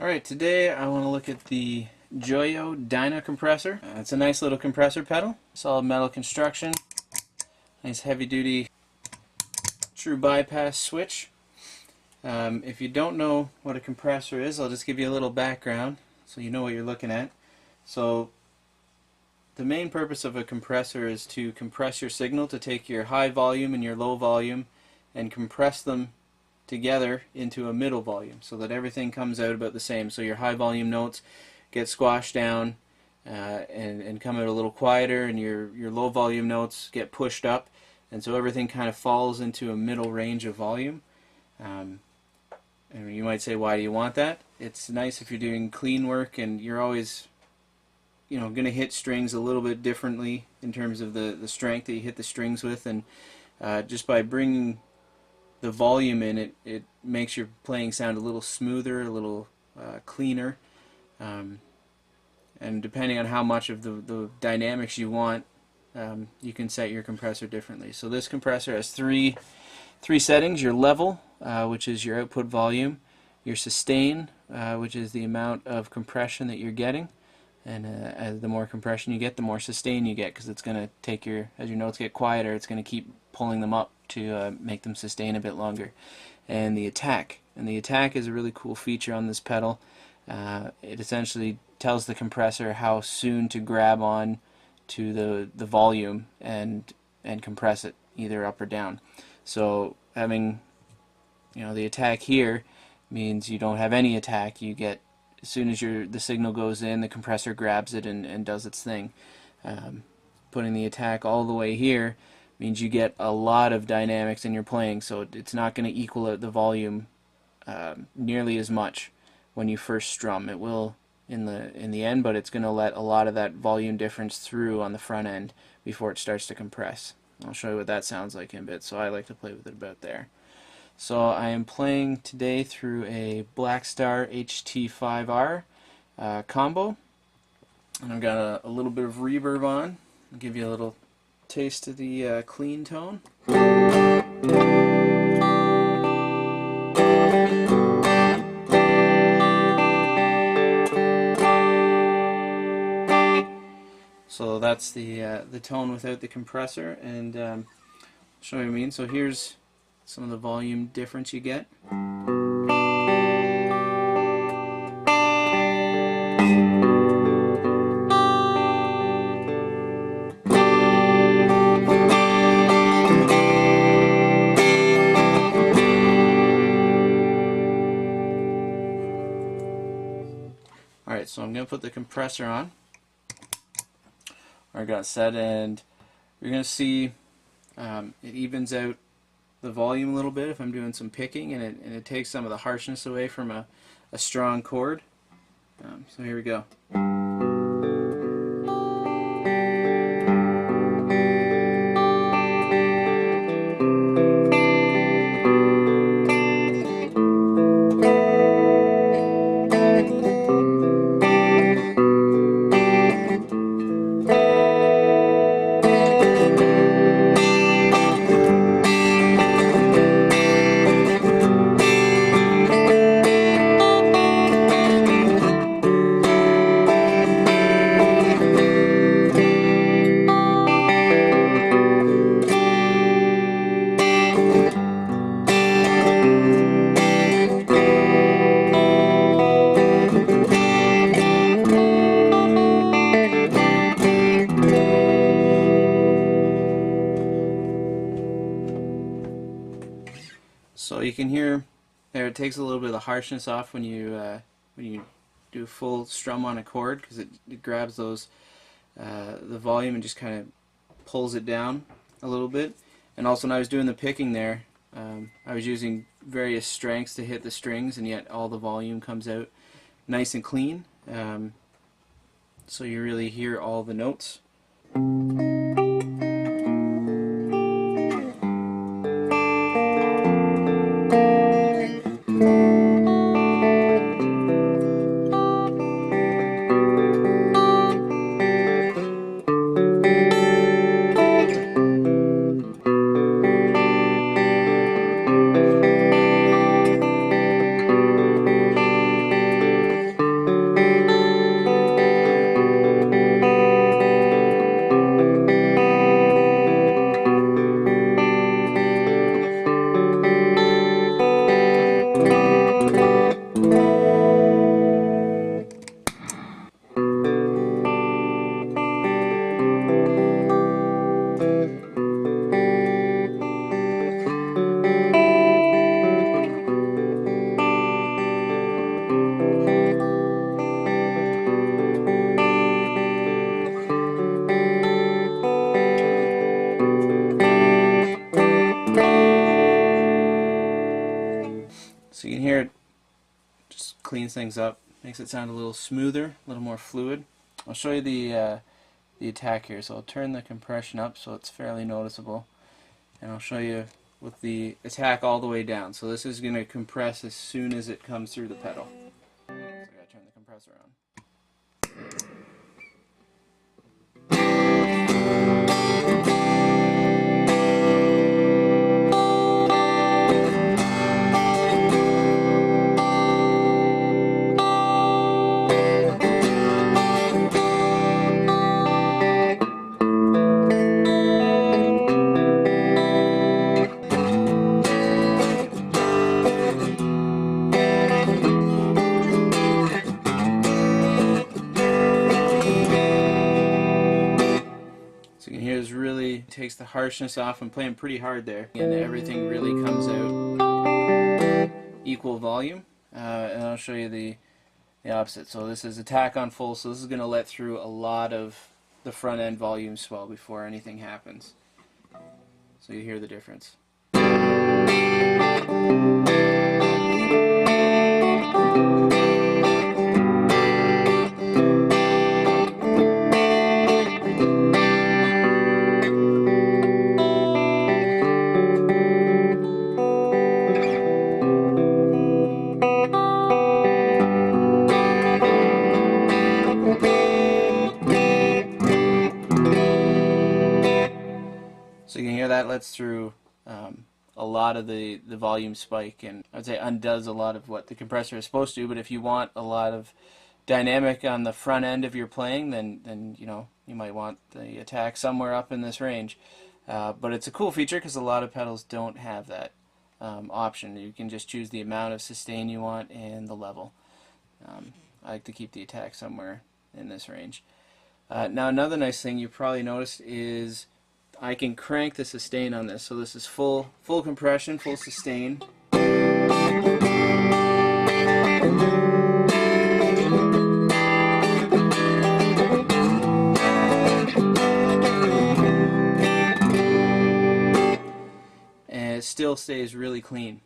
Alright, today I want to look at the Joyo Dyna Compressor. It's a nice little compressor pedal, solid metal construction, nice heavy duty true bypass switch. If you don't know what a compressor is, I'll just give you a little background so you know what you're looking at. So the main purpose of a compressor is to compress your signal, to take your high volume and your low volume and compress them together into a middle volume so that everything comes out about the same. So your high volume notes get squashed down and come out a little quieter, and your low volume notes get pushed up, and so everything kind of falls into a middle range of volume. And you might say, why do you want that? It's nice if you're doing clean work and you're always going to hit strings a little bit differently in terms of the strength that you hit the strings with, and just by bringing the volume in, it makes your playing sound a little smoother, a little cleaner, and depending on how much of the dynamics you want, you can set your compressor differently. So this compressor has three settings: your level, which is your output volume; your sustain, which is the amount of compression that you're getting, and as the more compression you get, the more sustain you get, because it's going to take as your notes get quieter, it's going to keep pulling them up to make them sustain a bit longer. And the attack is a really cool feature on this pedal. It essentially tells the compressor how soon to grab on to the volume and compress it either up or down. So having the attack here means you don't have any attack. You get, as soon as the signal goes in, the compressor grabs it and does its thing. Putting the attack all the way here means you get a lot of dynamics in your playing, so it's not going to equal out the volume nearly as much when you first strum. It will in the end, but it's going to let a lot of that volume difference through on the front end before it starts to compress. I'll show you what that sounds like in a bit, so I like to play with it about there. So I am playing today through a blackstar HT5R combo, and I've got a little bit of reverb on. I'll give you a little taste of the clean tone. So that's the tone without the compressor, and I'll show you what I mean. So here's some of the volume difference you get. Alright, so I'm going to put the compressor on. I got set, and you're going to see it evens out the volume a little bit if I'm doing some picking, and it takes some of the harshness away from a strong chord. So here we go. So you can hear there, it takes a little bit of the harshness off when you do a full strum on a chord, because it grabs those the volume and just kind of pulls it down a little bit. And also, when I was doing the picking there, I was using various strengths to hit the strings, and yet all the volume comes out nice and clean. So you really hear all the notes. So you can hear it just cleans things up, makes it sound a little smoother, a little more fluid. I'll show you the attack here. So I'll turn the compression up so it's fairly noticeable, and I'll show you with the attack all the way down. So this is going to compress as soon as it comes through the pedal. So I got to turn the compressor on. So you can hear this really takes the harshness off. I'm playing pretty hard there, and everything really comes out equal volume. And I'll show you the opposite. So this is attack on full, so this is going to let through a lot of the front end volume swell before anything happens. So you hear the difference. So you can hear that lets through a lot of the volume spike, and I would say undoes a lot of what the compressor is supposed to do. But if you want a lot of dynamic on the front end of your playing, then you know, you might want the attack somewhere up in this range. But it's a cool feature because a lot of pedals don't have that option. You can just choose the amount of sustain you want and the level. I like to keep the attack somewhere in this range. Now another nice thing you probably noticed is I can crank the sustain on this. So this is full compression, full sustain. And it still stays really clean.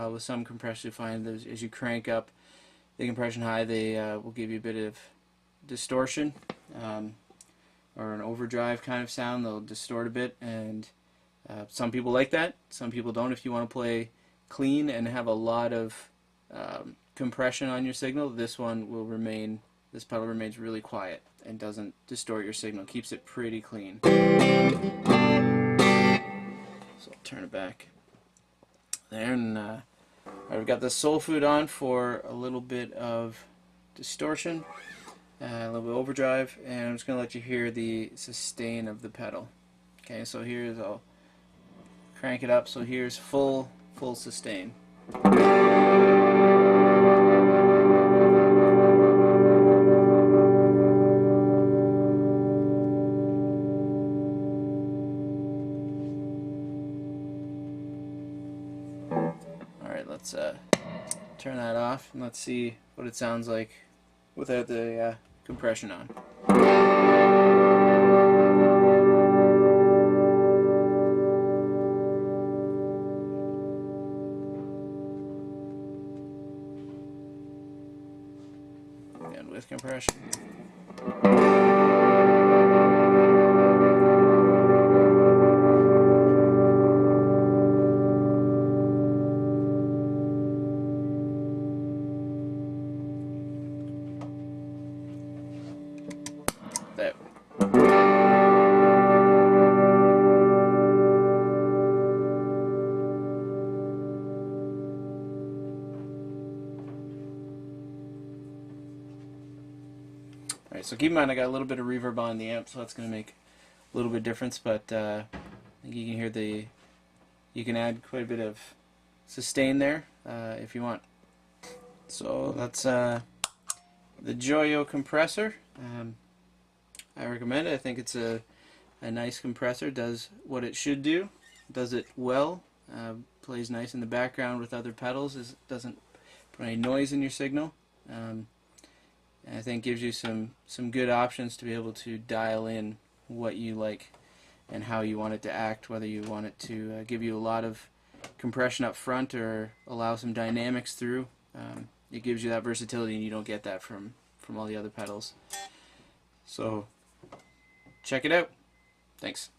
With some compressors, you find that as you crank up the compression high, they will give you a bit of distortion. Or an overdrive kind of sound. They'll distort a bit, and some people like that, some people don't. If you want to play clean and have a lot of compression on your signal, this pedal remains really quiet and doesn't distort your signal, keeps it pretty clean. So I'll turn it back there, and I've got the soul food on for a little bit of distortion. A little bit of overdrive, and I'm just going to let you hear the sustain of the pedal. Okay, so here's, I'll crank it up, so here's full sustain. Alright, let's turn that off, and let's see what it sounds like without the compression on. And with compression. There. Alright, so keep in mind I got a little bit of reverb on the amp, so that's going to make a little bit of difference, but I think you can hear you can add quite a bit of sustain there if you want. So that's the Joyo compressor. I recommend it. I think it's a nice compressor. Does what it should do. Does it well. Plays nice in the background with other pedals. Doesn't put any noise in your signal. And I think gives you some good options to be able to dial in what you like and how you want it to act. Whether you want it to give you a lot of compression up front or allow some dynamics through. It gives you that versatility, and you don't get that from all the other pedals. So check it out. Thanks.